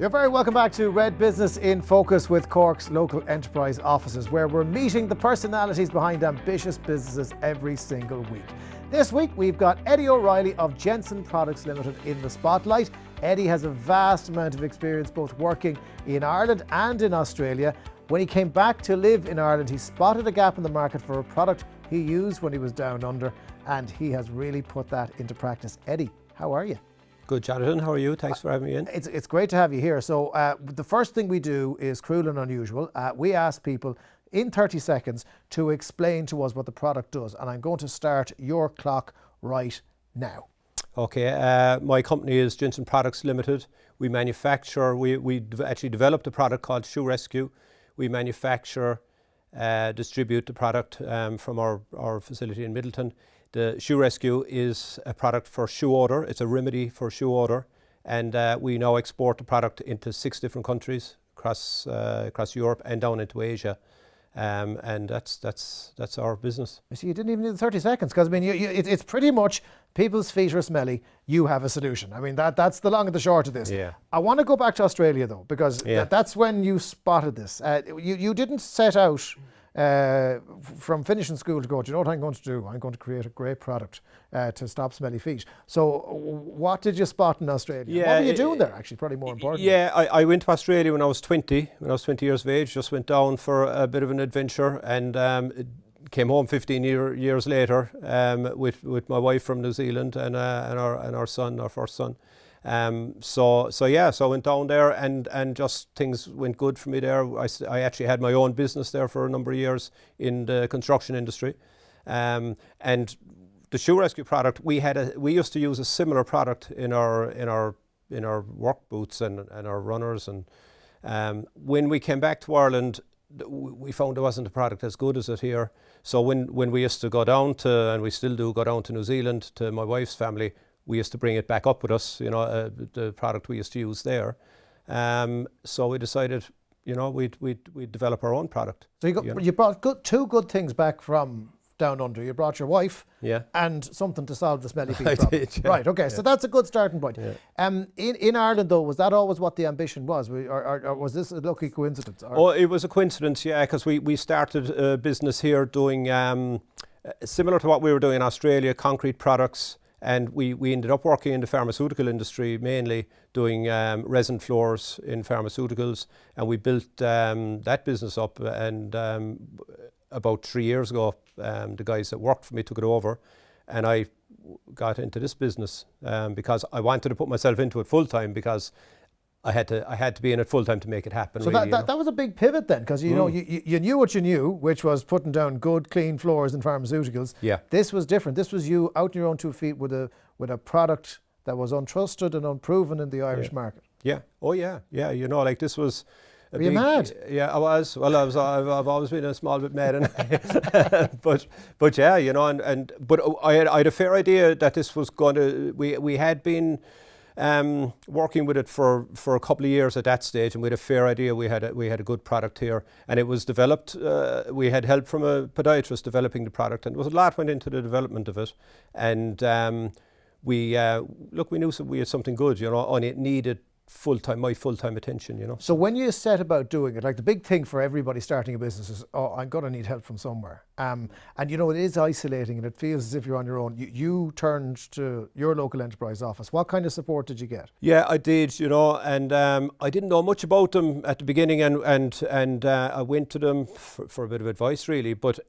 You're very welcome back to Red Business in Focus with Cork's local enterprise offices, where we're meeting the personalities behind ambitious businesses every single week. This week we've got Eddie O'Reilly of Genson Products Limited in the spotlight. Eddie has a vast amount of experience both working in Ireland and in Australia. When he came back to live in Ireland, he spotted a gap in the market for a product he used when he was down under, and he has really put that into practice. Eddie, how are you? Good, Jonathan. How are you? Thanks for having me in. It's great to have you here. So the first thing we do is cruel and unusual. We ask people in 30 seconds to explain to us what the product does. And I'm going to start your clock right now. Okay. My company is Genson Products Limited. We manufacture, we actually developed a product called Shoe Rescue. We manufacture, distribute the product from our facility in Midleton. The Shoe Rescue is a product for shoe odour. It's a remedy for shoe odour, and we now export the product into 6 different countries across Europe and down into Asia, and that's our business. So you didn't even need the 30 seconds, because I mean, it's pretty much people's feet are smelly. You have a solution. I mean, that's the long and the short of this. Yeah. I want to go back to Australia though, because that's when you spotted this. You didn't set out from finishing school to go, do you know what I'm going to do? I'm going to create a great product to stop smelly feet. So what did you spot in Australia? Yeah, what were you doing there, actually, probably more important? Yeah, I went to Australia when I was 20 years of age, just went down for a bit of an adventure, and came home 15 years later with my wife from New Zealand and our son, our first son. So I went down there, and just things went good for me there. I actually had my own business there for a number of years in the construction industry, and the Shoe Rescue product, we used to use a similar product in our work boots and our runners, and when we came back to Ireland, we found there wasn't a product as good as it here. So when we used to go down to, and we still do go down to New Zealand to my wife's family, we used to bring it back up with us, the product we used to use there. So we decided, we'd develop our own product. So you brought two good things back from down under. You brought your wife and something to solve the smelly feet problem. Did, yeah. Right, okay, so that's a good starting point. Yeah. In Ireland though, was that always what the ambition was? Or was this a lucky coincidence? It was a coincidence, yeah, because we started a business here doing, similar to what we were doing in Australia, concrete products. And we ended up working in the pharmaceutical industry, mainly doing resin floors in pharmaceuticals. And we built that business up. And about 3 years ago, the guys that worked for me took it over. And I got into this business because I wanted to put myself into it full time, because I had to be in it full time to make it happen. So really, that was a big pivot then, because you knew what you knew, which was putting down good, clean floors in pharmaceuticals. Yeah. This was different. This was you out on your own 2 feet with a product that was untrusted and unproven in the Irish market. Yeah. Oh yeah. Yeah. This was. Were you mad? Yeah, I was. Well, I've always been a small bit mad, but yeah, but I had a fair idea that this was going to. We had been working with it for a couple of years at that stage, and we had a fair idea we had a good product here, and it was developed. We had help from a podiatrist developing the product, and there was a lot went into the development of it, and we knew we had something good, and it needed my full-time attention, So when you set about doing it, like the big thing for everybody starting a business is, I'm going to need help from somewhere. And it is isolating, and it feels as if you're on your own. You turned to your local enterprise office. What kind of support did you get? Yeah, I did, and I didn't know much about them at the beginning, and I went to them for a bit of advice, really. But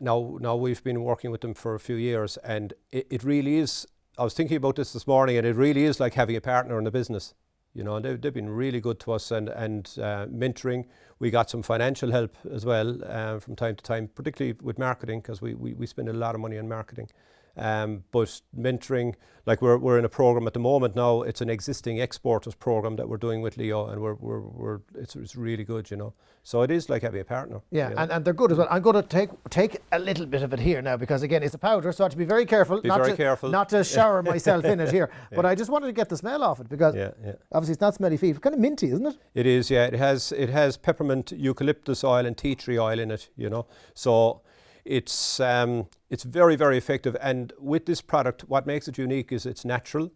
now we've been working with them for a few years, and it really is. I was thinking about this morning, and it really is like having a partner in the business. And they've been really good to us, and mentoring. We got some financial help as well from time to time, particularly with marketing, because we spend a lot of money on marketing. But mentoring, like we're in a program at the moment now. It's an existing exporters program that we're doing with Leo, and it's really good, So it is like having a partner. Yeah, and they're good as well. I'm going to take a little bit of it here now, because again, it's a powder, so I have to be very careful. Not to shower myself in it here. Yeah. But I just wanted to get the smell off it, because obviously it's not smelly feet. It's kind of minty, isn't it? It is, yeah. It has peppermint, eucalyptus oil, and tea tree oil in it. So. It's very, very effective, and with this product, what makes it unique is it's natural.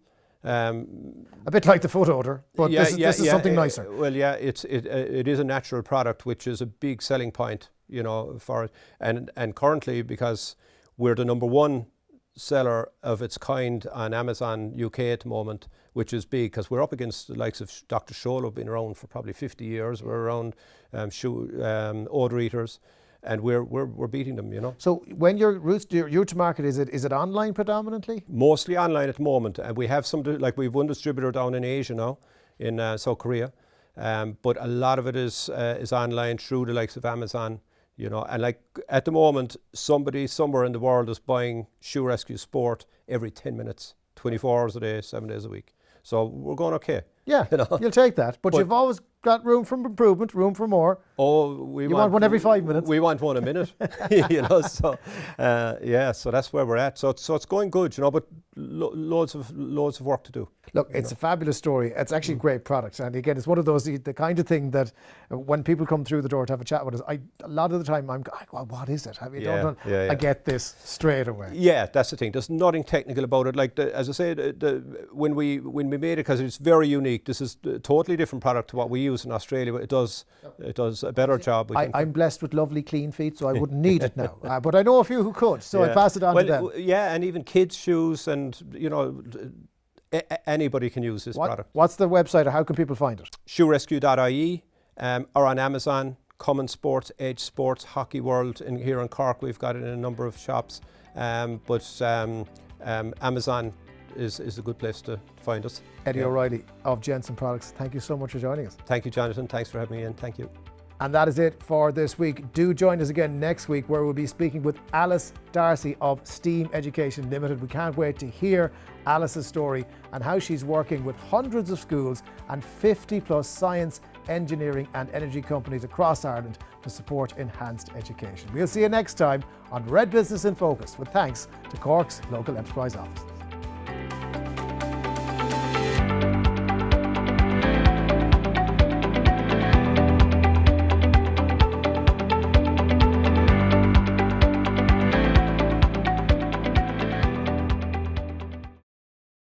A bit like the foot odour, but this is something nicer. Well, yeah, it is a natural product, which is a big selling point, you know, for it. And currently, because we're the number one seller of its kind on Amazon UK at the moment, which is big because we're up against the likes of Dr. Scholl, who've been around for probably 50 years. We're around odor eaters, and we're beating them, you know. So when your route to market, is it online predominantly? Mostly online at the moment, and we have like we've one distributor down in Asia now, in South Korea, but a lot of it is online through the likes of Amazon. You know, and like at the moment, somebody somewhere in the world is buying Shoe Rescue Sport every 10 minutes, 24 hours a day, 7 days a week. So we're going okay. Yeah, you know? You'll take that. But you've always got room for improvement, room for more. Oh, you want one every 5 minutes. We want one a minute, you know. So so that's where we're at. So it's going good, you know. But loads of work to do. Look, it's a fabulous story. It's actually a great product, and again, it's one of those the kind of thing that when people come through the door to have a chat with us, a lot of the time I'm going, well, what is it? Have you done? I get this straight away. Yeah, that's the thing. There's nothing technical about it. Like as I say, when we made it, because it's very unique. This is a totally different product to what we use in Australia, but it does a better job. I'm blessed with lovely clean feet, so I wouldn't need it now. But I know a few who could, so I pass it on to them. Yeah, and even kids' shoes, and you know, anybody can use this product. What's the website, or how can people find it? Shoerescue.ie, or on Amazon, Common Sports, Edge Sports, Hockey World. Here in Cork, we've got it in a number of shops. But Amazon is a good place to find us. Eddie O'Reilly of Genson Products, thank you so much for joining us. Thank you, Jonathan. Thanks for having me in. Thank you. And that is it for this week. Do join us again next week, where we'll be speaking with Alice Darcy of STEAM Education Limited. We can't wait to hear Alice's story and how she's working with hundreds of schools and 50 plus science, engineering and energy companies across Ireland to support enhanced education. We'll see you next time on Red Business in Focus, with thanks to Cork's local enterprise office.